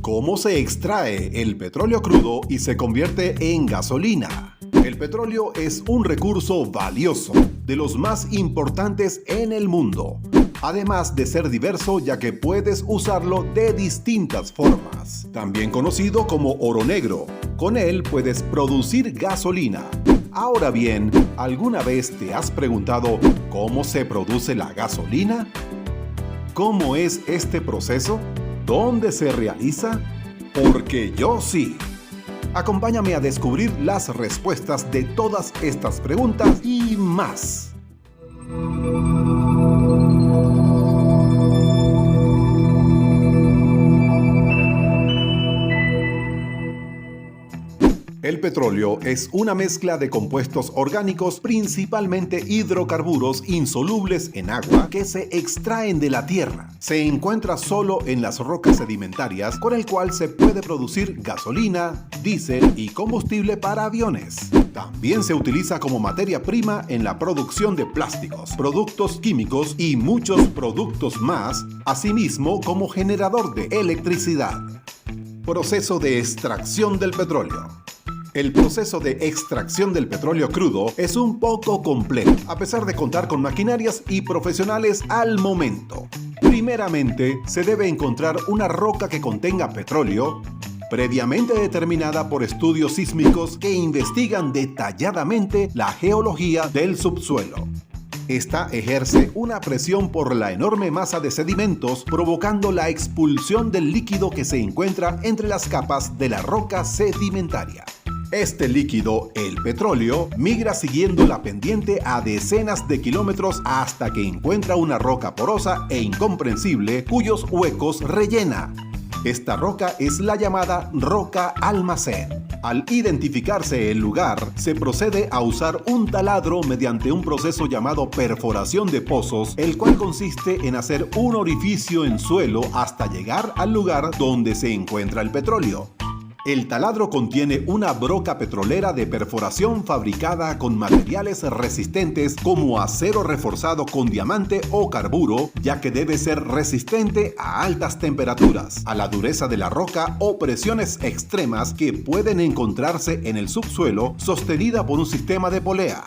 ¿Cómo se extrae el petróleo crudo y se convierte en gasolina? El petróleo es un recurso valioso, de los más importantes en el mundo, además de ser diverso ya que puedes usarlo de distintas formas. También conocido como oro negro, con él puedes producir gasolina. Ahora bien, ¿alguna vez te has preguntado cómo se produce la gasolina? ¿Cómo es este proceso? ¿Dónde se realiza? Porque yo sí. Acompáñame a descubrir las respuestas de todas estas preguntas y más. El petróleo es una mezcla de compuestos orgánicos, principalmente hidrocarburos insolubles en agua, que se extraen de la tierra. Se encuentra solo en las rocas sedimentarias, con el cual se puede producir gasolina, diésel y combustible para aviones. También se utiliza como materia prima en la producción de plásticos, productos químicos y muchos productos más, asimismo como generador de electricidad. Proceso de extracción del petróleo. El proceso de extracción del petróleo crudo es un poco complejo, a pesar de contar con maquinarias y profesionales al momento. Primeramente, se debe encontrar una roca que contenga petróleo, previamente determinada por estudios sísmicos que investigan detalladamente la geología del subsuelo. Esta ejerce una presión por la enorme masa de sedimentos, provocando la expulsión del líquido que se encuentra entre las capas de la roca sedimentaria. Este líquido, el petróleo, migra siguiendo la pendiente a decenas de kilómetros hasta que encuentra una roca porosa e incomprensible cuyos huecos rellena. Esta roca es la llamada roca almacén. Al identificarse el lugar, se procede a usar un taladro mediante un proceso llamado perforación de pozos, el cual consiste en hacer un orificio en suelo hasta llegar al lugar donde se encuentra el petróleo. El taladro contiene una broca petrolera de perforación fabricada con materiales resistentes como acero reforzado con diamante o carburo, ya que debe ser resistente a altas temperaturas, a la dureza de la roca o presiones extremas que pueden encontrarse en el subsuelo, sostenida por un sistema de polea.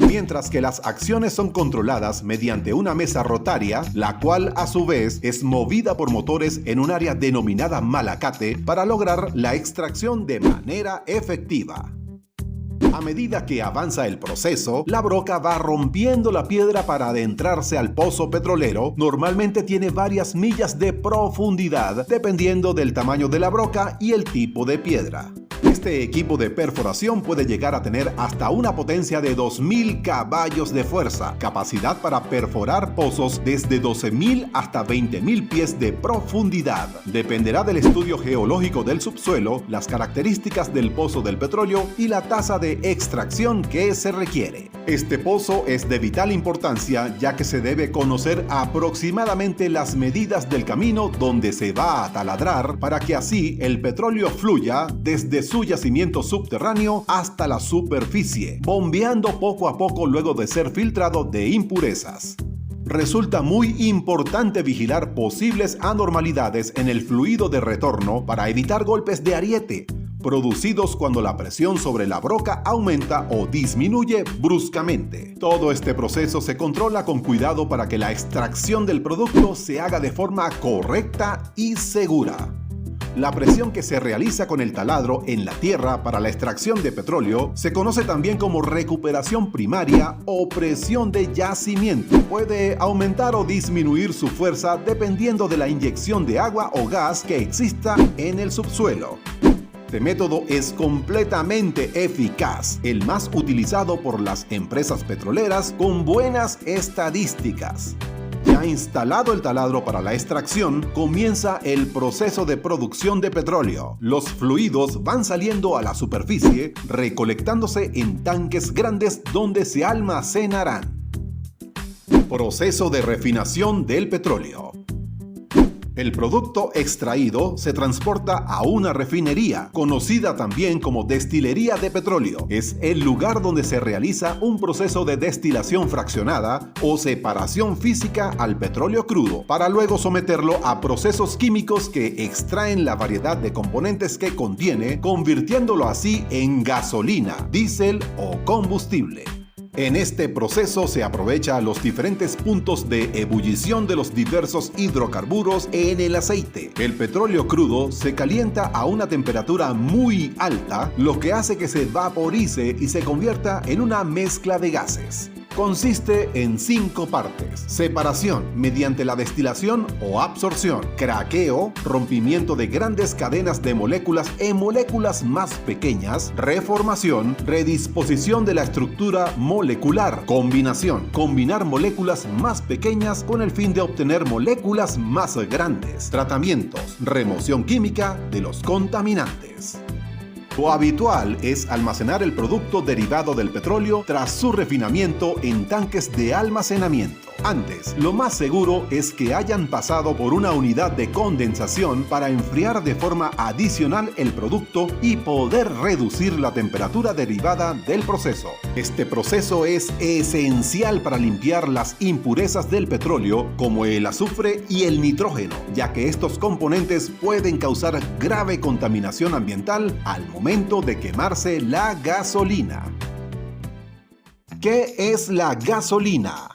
Mientras que las acciones son controladas mediante una mesa rotaria, la cual a su vez es movida por motores en un área denominada malacate para lograr la extracción de manera efectiva. A medida que avanza el proceso, la broca va rompiendo la piedra para adentrarse al pozo petrolero. Normalmente tiene varias millas de profundidad, dependiendo del tamaño de la broca y el tipo de piedra. Este equipo de perforación puede llegar a tener hasta una potencia de 2.000 caballos de fuerza, capacidad para perforar pozos desde 12.000 hasta 20.000 pies de profundidad. Dependerá del estudio geológico del subsuelo, las características del pozo del petróleo y la tasa de extracción que se requiere. Este pozo es de vital importancia ya que se debe conocer aproximadamente las medidas del camino donde se va a taladrar para que así el petróleo fluya desde su yacimiento subterráneo hasta la superficie, bombeando poco a poco luego de ser filtrado de impurezas. Resulta muy importante vigilar posibles anormalidades en el fluido de retorno para evitar golpes de ariete, producidos cuando la presión sobre la broca aumenta o disminuye bruscamente. Todo este proceso se controla con cuidado para que la extracción del producto se haga de forma correcta y segura. La presión que se realiza con el taladro en la tierra para la extracción de petróleo se conoce también como recuperación primaria o presión de yacimiento. Puede aumentar o disminuir su fuerza dependiendo de la inyección de agua o gas que exista en el subsuelo. Este método es completamente eficaz, el más utilizado por las empresas petroleras con buenas estadísticas. Ya instalado el taladro para la extracción, comienza el proceso de producción de petróleo. Los fluidos van saliendo a la superficie, recolectándose en tanques grandes donde se almacenarán. Proceso de refinación del petróleo. El producto extraído se transporta a una refinería, conocida también como destilería de petróleo. Es el lugar donde se realiza un proceso de destilación fraccionada o separación física al petróleo crudo, para luego someterlo a procesos químicos que extraen la variedad de componentes que contiene, convirtiéndolo así en gasolina, diésel o combustible. En este proceso se aprovecha los diferentes puntos de ebullición de los diversos hidrocarburos en el aceite. El petróleo crudo se calienta a una temperatura muy alta, lo que hace que se vaporice y se convierta en una mezcla de gases. Consiste en 5 partes: separación mediante la destilación o absorción, craqueo, rompimiento de grandes cadenas de moléculas en moléculas más pequeñas, reformación, redisposición de la estructura molecular, combinación, combinar moléculas más pequeñas con el fin de obtener moléculas más grandes, tratamientos, remoción química de los contaminantes. Lo habitual es almacenar el producto derivado del petróleo tras su refinamiento en tanques de almacenamiento. Antes, lo más seguro es que hayan pasado por una unidad de condensación para enfriar de forma adicional el producto y poder reducir la temperatura derivada del proceso. Este proceso es esencial para limpiar las impurezas del petróleo, como el azufre y el nitrógeno, ya que estos componentes pueden causar grave contaminación ambiental al momento de quemarse la gasolina. ¿Qué es la gasolina?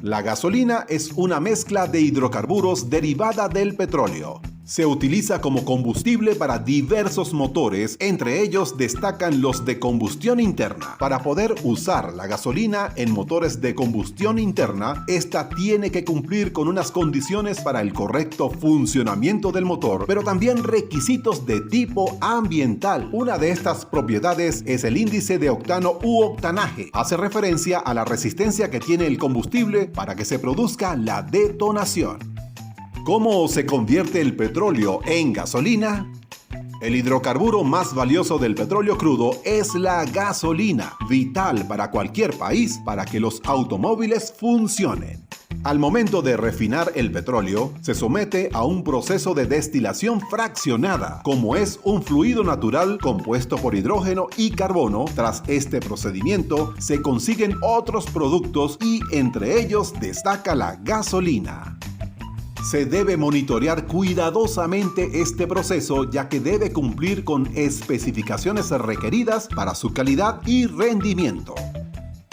La gasolina es una mezcla de hidrocarburos derivada del petróleo. Se utiliza como combustible para diversos motores, entre ellos destacan los de combustión interna. Para poder usar la gasolina en motores de combustión interna, esta tiene que cumplir con unas condiciones para el correcto funcionamiento del motor, pero también requisitos de tipo ambiental. Una de estas propiedades es el índice de octano u octanaje. Hace referencia a la resistencia que tiene el combustible para que se produzca la detonación. ¿Cómo se convierte el petróleo en gasolina? El hidrocarburo más valioso del petróleo crudo es la gasolina, vital para cualquier país para que los automóviles funcionen. Al momento de refinar el petróleo, se somete a un proceso de destilación fraccionada, como es un fluido natural compuesto por hidrógeno y carbono. Tras este procedimiento, se consiguen otros productos y entre ellos destaca la gasolina. Se debe monitorear cuidadosamente este proceso, ya que debe cumplir con especificaciones requeridas para su calidad y rendimiento.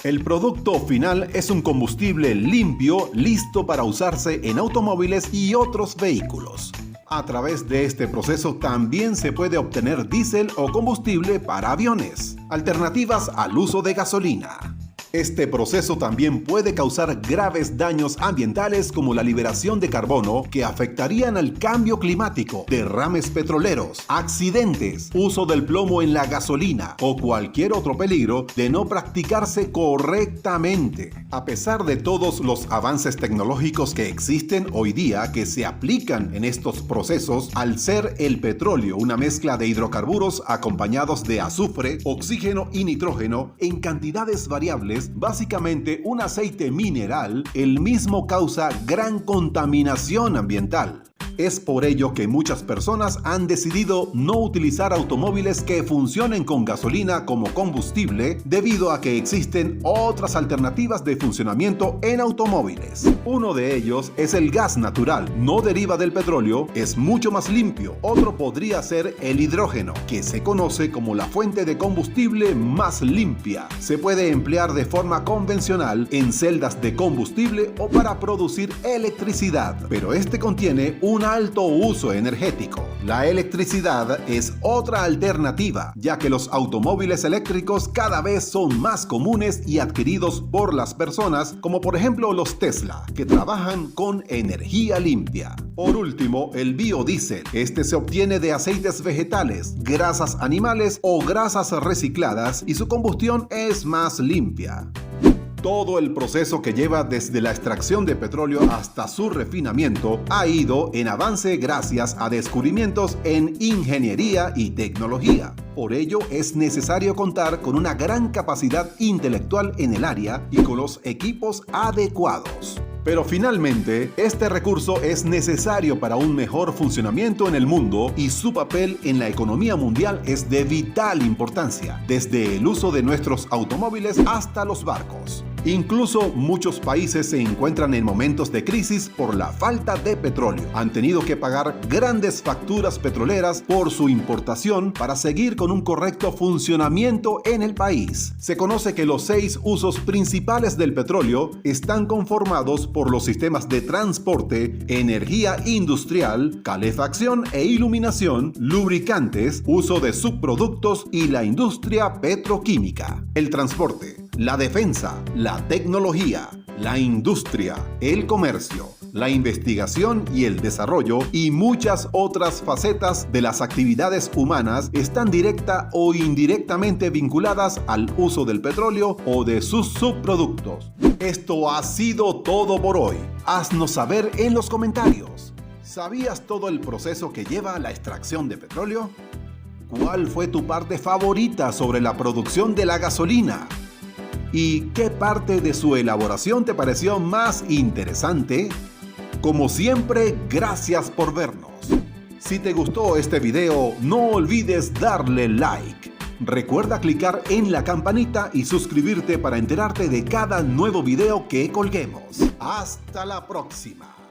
El producto final es un combustible limpio, listo para usarse en automóviles y otros vehículos. A través de este proceso también se puede obtener diésel o combustible para aviones, alternativas al uso de gasolina. Este proceso también puede causar graves daños ambientales como la liberación de carbono que afectarían al cambio climático, derrames petroleros, accidentes, uso del plomo en la gasolina o cualquier otro peligro de no practicarse correctamente. A pesar de todos los avances tecnológicos que existen hoy día que se aplican en estos procesos, al ser el petróleo una mezcla de hidrocarburos acompañados de azufre, oxígeno y nitrógeno en cantidades variables, básicamente un aceite mineral, el mismo causa gran contaminación ambiental. Es por ello que muchas personas han decidido no utilizar automóviles que funcionen con gasolina como combustible debido a que existen otras alternativas de funcionamiento en automóviles. Uno de ellos es el gas natural, no deriva del petróleo, es mucho más limpio. Otro podría ser el hidrógeno, que se conoce como la fuente de combustible más limpia. Se puede emplear de forma convencional en celdas de combustible o para producir electricidad, pero este contiene un alto uso energético. La electricidad es otra alternativa, ya que los automóviles eléctricos cada vez son más comunes y adquiridos por las personas, como por ejemplo los Tesla, que trabajan con energía limpia. Por último, el biodiesel. Este se obtiene de aceites vegetales, grasas animales o grasas recicladas y su combustión es más limpia. Todo el proceso que lleva desde la extracción de petróleo hasta su refinamiento ha ido en avance gracias a descubrimientos en ingeniería y tecnología. Por ello es necesario contar con una gran capacidad intelectual en el área y con los equipos adecuados. Pero finalmente, este recurso es necesario para un mejor funcionamiento en el mundo y su papel en la economía mundial es de vital importancia, desde el uso de nuestros automóviles hasta los barcos. Incluso muchos países se encuentran en momentos de crisis por la falta de petróleo. Han tenido que pagar grandes facturas petroleras por su importación para seguir con un correcto funcionamiento en el país. Se conoce que los 6 usos principales del petróleo están conformados por los sistemas de transporte, energía industrial, calefacción e iluminación, lubricantes, uso de subproductos y la industria petroquímica. El transporte, la defensa, la tecnología, la industria, el comercio, la investigación y el desarrollo y muchas otras facetas de las actividades humanas están directa o indirectamente vinculadas al uso del petróleo o de sus subproductos. Esto ha sido todo por hoy. Haznos saber en los comentarios. ¿Sabías todo el proceso que lleva la extracción de petróleo? ¿Cuál fue tu parte favorita sobre la producción de la gasolina? ¿Y qué parte de su elaboración te pareció más interesante? Como siempre, gracias por vernos. Si te gustó este video, no olvides darle like. Recuerda clicar en la campanita y suscribirte para enterarte de cada nuevo video que colguemos. ¡Hasta la próxima!